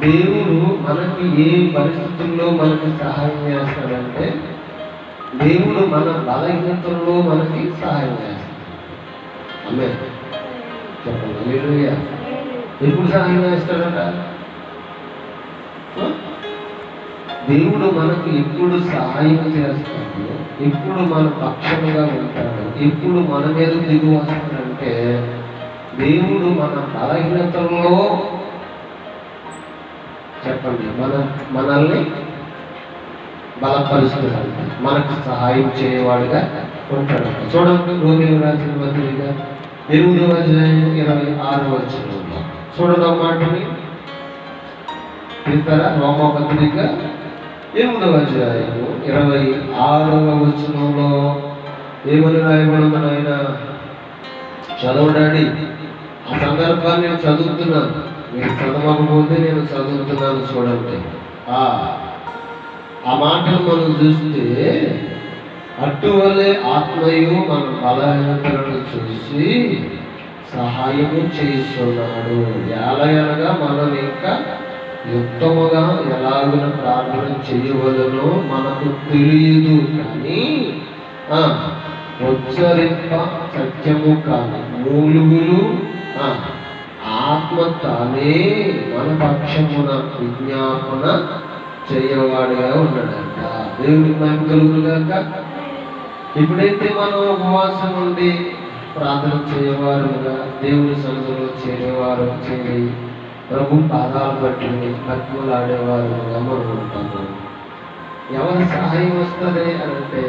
దేవుడు మనకి ఏ పరిస్థితుల్లో మనకి సహాయం చేస్తాడంటే, దేవుడు మన బలహీనతల్లో మనకి సహాయం చేస్తాడు. ఆమేన్. చెప్పండి హల్లెలూయా. ఎప్పుడు సహాయం చేస్తాడట? దేవుడు మనకు ఎప్పుడు సహాయం చేస్తాడు, ఎప్పుడు మన పక్షముగా ఉంటాడు, ఎప్పుడు మన మీద దిగు వస్తాడంటే, దేవుడు మన బలహీనతల్లో చెప్పండి మనల్ని బలపరుస్తున్నాడు, మనకు సహాయం చేయవాడుగా ఉంటాడు. చూడండి రోమిలకు రాసిన పత్రిక 8వ అధ్యాయం 26వ వచనంలో చూడడం మాటని తీస్తారా? రోమా పత్రిక 8వ అధ్యాయం 26వ వచనంలో ఏమని రాయబడింది? ఆయన చదవడాడి. ఆ సందర్భాన్ని నేను చదువుతున్నాను, మీరు చదవకపోతే నేను చదువుతున్నాను. చూడండి ఆ మాటలు మనం చూస్తే, అటువలే ఆత్మయు మన బలహీనతలను చూసి సహాయము చేస్తున్నాడు. ఎలాగనగా మనం ఇంకా యుక్తముగా ఎలాగున ప్రార్థన చేయవలనో మనకు తెలియదు, కానీ ఉచ్చరింప సత్యము కాదు, మూలుగులు ఆత్మ తానే మన పక్షమున విజ్ఞాపన చేయవాడుగా ఉన్నాడంట. దేవుడికి మహిమ కలుగుగాక. ఎప్పుడైతే మనం ఉపవాసం ఉండి ప్రార్థన చేయవారుగా, దేవుని సన్నిధిలో చేరేవారు చేరి ప్రభు పాదాలు బట్టి బతుకులాడేవారుగా మనం ఉంటాము. ఎవరి సహాయం వస్తుంది అని అంటే,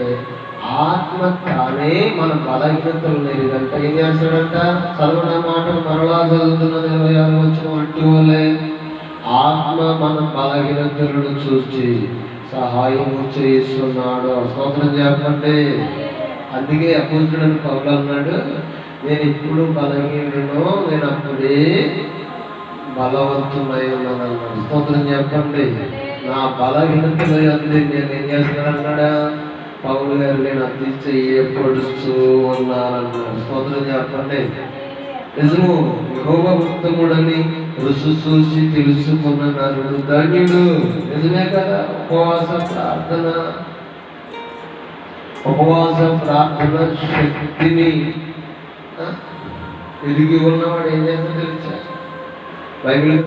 ఆత్మ తానే మన బలహీనతలు లేదంట. ఏం చేస్తాడంట? చదవడం మాటలు మరలా చదువుతున్న 26వ వచనం. అటువలే ఆత్మ మన బలహీనతలను చూసి సహాయము చేస్తున్నాడు. స్తోత్రం చెప్పండి. అందుకే అపోస్తలుడైన పౌలు అన్నాడు, నేను ఎప్పుడు బలహీనుడనో నేను అప్పుడే బలవంతుడై ఉన్నాను అన్నాడు. స్తోత్రం చెప్పండి. నా బలహీనతలు అంది నేను ఏం చేస్తున్నానన్నాడా పౌలు గారు? నేను అతి చేయపడుతూ ఉన్నానన్నాడు. స్తోత్రం చెప్పండి. నిజము. యెహోవా ఉత్తముడని రుచి చూసి తెలుసుకున్న నరుడు ధన్యుడు. నిజమే కదా? ఉపవాస ప్రార్థన శక్తిని ఎదిగి ఉన్నవాడు ఏం చేస్తాడో తెలుసా? బైబిల్